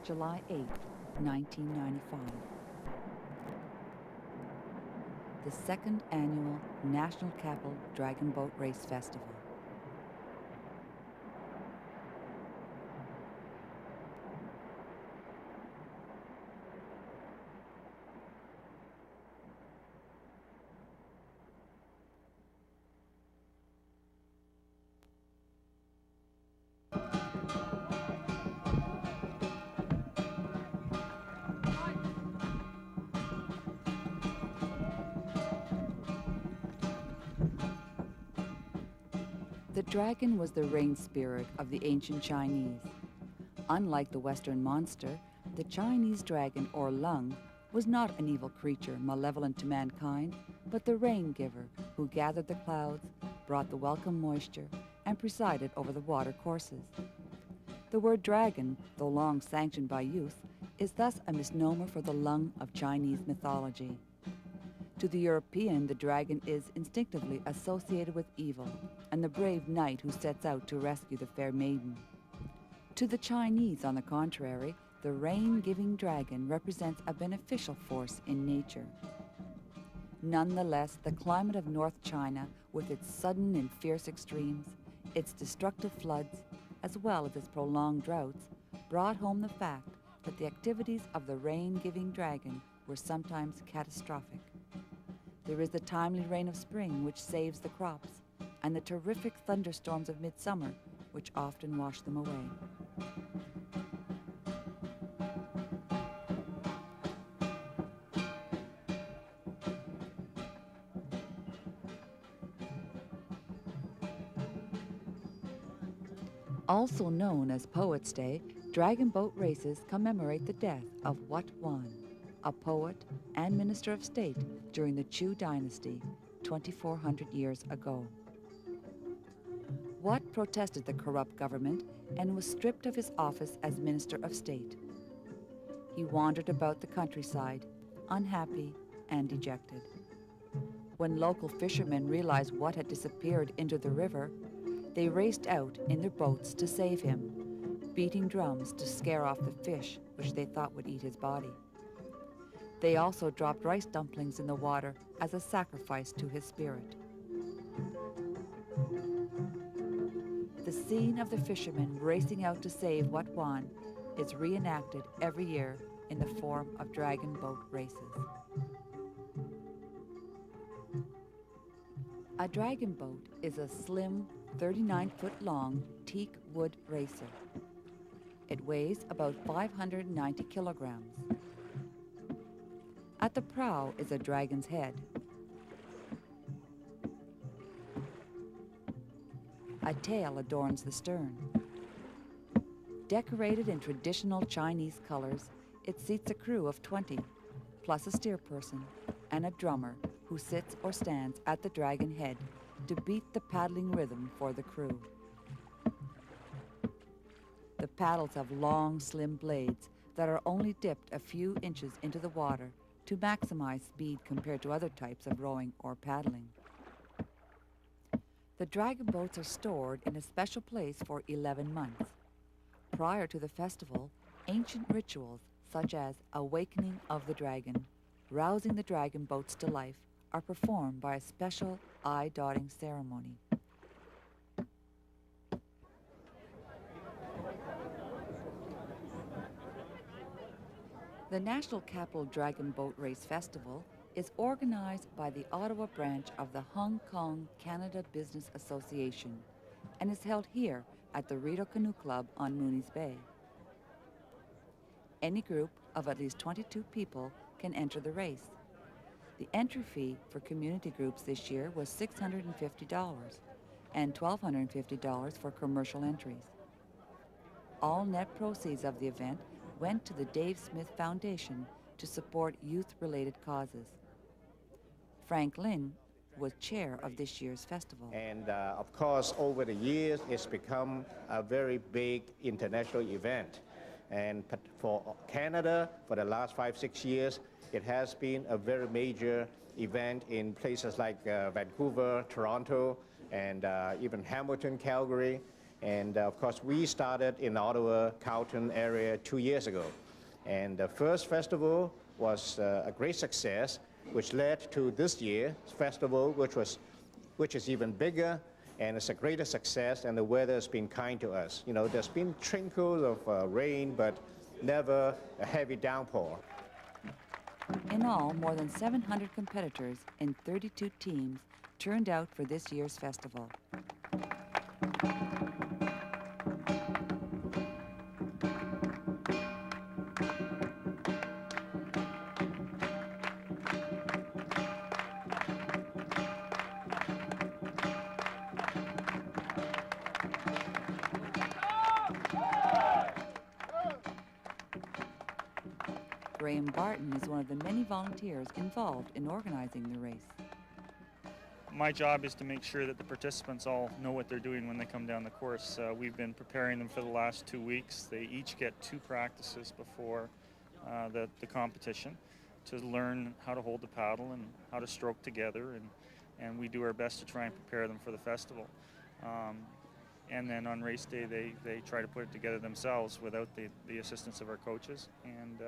July 8, 1995. The second annual National Capital Dragon Boat Race Festival. The dragon was the rain spirit of the ancient Chinese. Unlike the Western monster, the Chinese dragon, or lung, was not an evil creature malevolent to mankind, but the rain giver who gathered the clouds, brought the welcome moisture, and presided over the water courses. The word dragon, though long sanctioned by youth, is thus a misnomer for the lung of Chinese mythology. To the European, the dragon is instinctively associated with evil and the brave knight who sets out to rescue the fair maiden. To the Chinese, on the contrary, the rain-giving dragon represents a beneficial force in nature. Nonetheless, the climate of North China, with its sudden and fierce extremes, its destructive floods, as well as its prolonged droughts, brought home the fact that the activities of the rain-giving dragon were sometimes catastrophic. There is the timely rain of spring which saves the crops, and the terrific thunderstorms of midsummer which often wash them away. Also known as Poets' Day, dragon boat races commemorate the death of Wat Wan, a poet and minister of state during the Chu dynasty 2,400 years ago. Wat protested the corrupt government and was stripped of his office as minister of state. He wandered about the countryside, unhappy and dejected. When local fishermen realized Wat had disappeared into the river, they raced out in their boats to save him, beating drums to scare off the fish which they thought would eat his body. They also dropped rice dumplings in the water as a sacrifice to his spirit. The scene of the fishermen racing out to save Wat Wan is reenacted every year in the form of dragon boat races. A dragon boat is a slim, 39-foot-long teak wood racer. It weighs about 590 kilograms. At the prow is a dragon's head. A tail adorns the stern. Decorated in traditional Chinese colors, it seats a crew of 20, plus a steerperson and a drummer who sits or stands at the dragon head to beat the paddling rhythm for the crew. The paddles have long, slim blades that are only dipped a few inches into the water to maximize speed compared to other types of rowing or paddling. The dragon boats are stored in a special place for 11 months. Prior to the festival, ancient rituals such as awakening of the dragon, rousing the dragon boats to life, are performed by a special eye-dotting ceremony. The National Capital Dragon Boat Race Festival is organized by the Ottawa branch of the Hong Kong Canada Business Association and is held here at the Rideau Canoe Club on Mooney's Bay. Any group of at least 22 people can enter the race. The entry fee for community groups this year was $650 and $1,250 for commercial entries. All net proceeds of the event went to the Dave Smith Foundation to support youth-related causes. Frank Lin was chair of this year's festival. And of course, over the years, it's become a very big international event. And for Canada, for the last 5-6 years, it has been a very major event in places like Vancouver, Toronto, and even Hamilton, Calgary. And of course, we started in Ottawa, Carleton area 2 years ago. And the first festival was a great success, which led to this year's festival, which is even bigger, and it's a greater success, and the weather has been kind to us. You know, there's been trinkles of rain, but never a heavy downpour. In all, more than 700 competitors in 32 teams turned out for this year's festival. Graham Barton is one of the many volunteers involved in organizing the race. My job is to make sure that the participants all know what they're doing when they come down the course. We've been preparing them for the last 2 weeks. They each get 2 practices before the competition to learn how to hold the paddle and how to stroke together, and we do our best to try and prepare them for the festival. And then on race day, they try to put it together themselves without the assistance of our coaches. And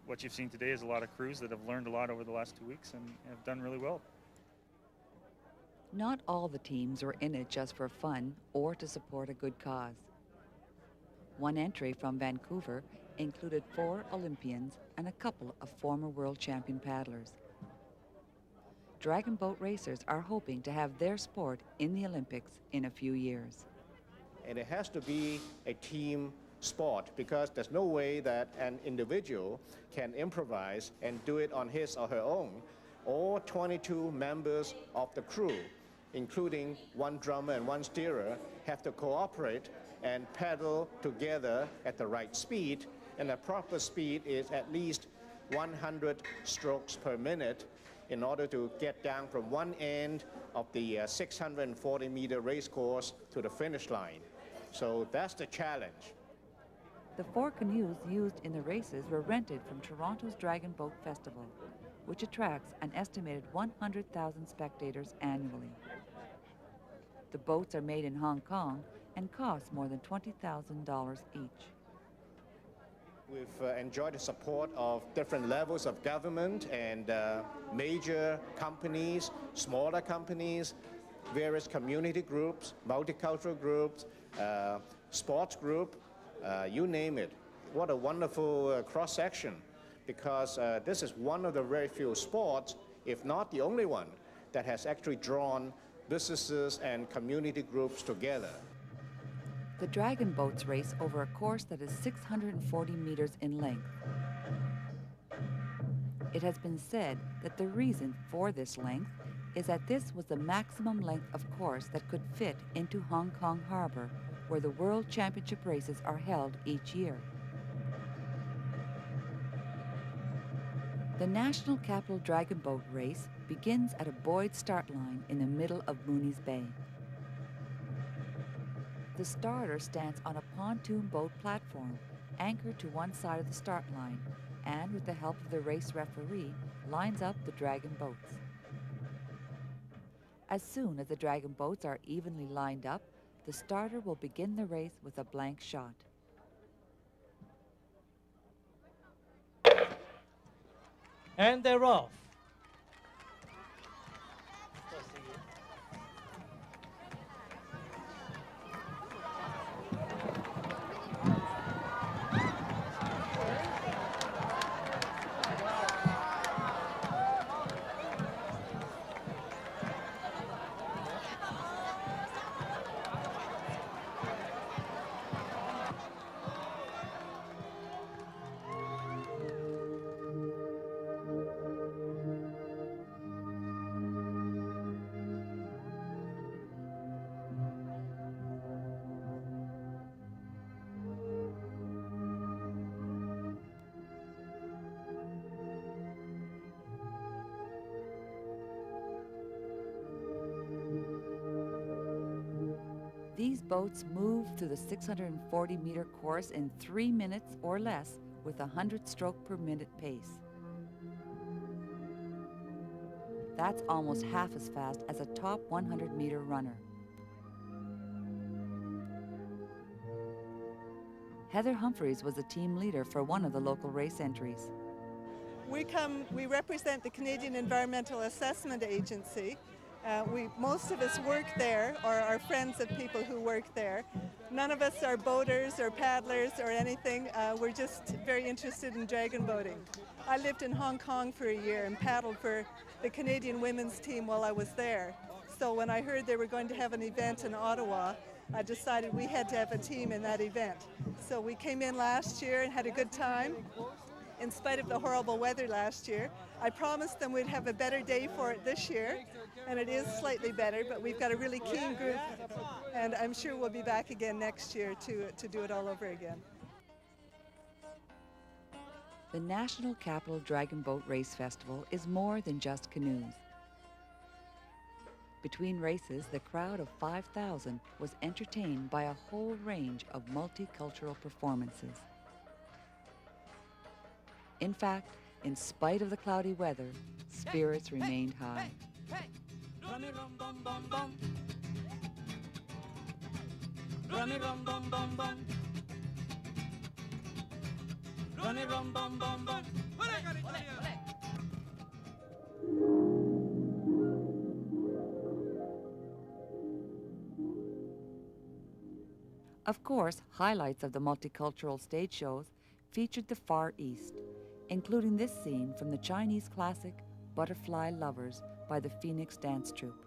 what you've seen today is a lot of crews that have learned a lot over the last 2 weeks and have done really well. Not all the teams are in it just for fun or to support a good cause. One entry from Vancouver included 4 Olympians and a couple of former world champion paddlers. Dragon boat racers are hoping to have their sport in the Olympics in a few years. And it has to be a team sport, because there's no way that an individual can improvise and do it on his or her own. All 22 members of the crew, including 1 drummer and 1 steerer, have to cooperate and paddle together at the right speed, and the proper speed is at least 100 strokes per minute in order to get down from one end of the 640-meter race course to the finish line. So that's the challenge. The 4 canoes used in the races were rented from Toronto's Dragon Boat Festival, which attracts an estimated 100,000 spectators annually. The boats are made in Hong Kong and cost more than $20,000 each. We've enjoyed the support of different levels of government and major companies, smaller companies, various community groups, multicultural groups, sports group, you name it. What a wonderful cross-section, because this is one of the very few sports, if not the only one, that has actually drawn businesses and community groups together. The Dragon Boats race over a course that is 640 meters in length. It has been said that the reason for this length is that this was the maximum length of course that could fit into Hong Kong Harbor, where the World Championship races are held each year. The National Capital Dragon Boat Race begins at a buoyed start line in the middle of Mooney's Bay. The starter stands on a pontoon boat platform anchored to one side of the start line and, with the help of the race referee, lines up the Dragon boats. As soon as the Dragon boats are evenly lined up, the starter will begin the race with a blank shot. And they're off. These boats move through the 640-meter course in 3 minutes or less with a 100-stroke per minute pace. That's almost half as fast as a top 100-meter runner. Heather Humphreys was the team leader for one of the local race entries. We represent the Canadian Environmental Assessment Agency. Most of us work there or are friends of people who work there. None of us are boaters or paddlers or anything. We're just very interested in dragon boating. I lived in Hong Kong for a year and paddled for the Canadian women's team while I was there. So when I heard they were going to have an event in Ottawa, I decided we had to have a team in that event. So we came in last year and had a good time. In spite of the horrible weather last year, I promised them we'd have a better day for it this year, and it is slightly better, but we've got a really keen group, and I'm sure we'll be back again next year to do it all over again. The National Capital Dragon Boat Race Festival is more than just canoes. Between races, the crowd of 5,000 was entertained by a whole range of multicultural performances. In fact, in spite of the cloudy weather, spirits remained high. Of course, highlights of the multicultural stage shows featured the Far East, including this scene from the Chinese classic Butterfly Lovers by the Phoenix Dance Troupe.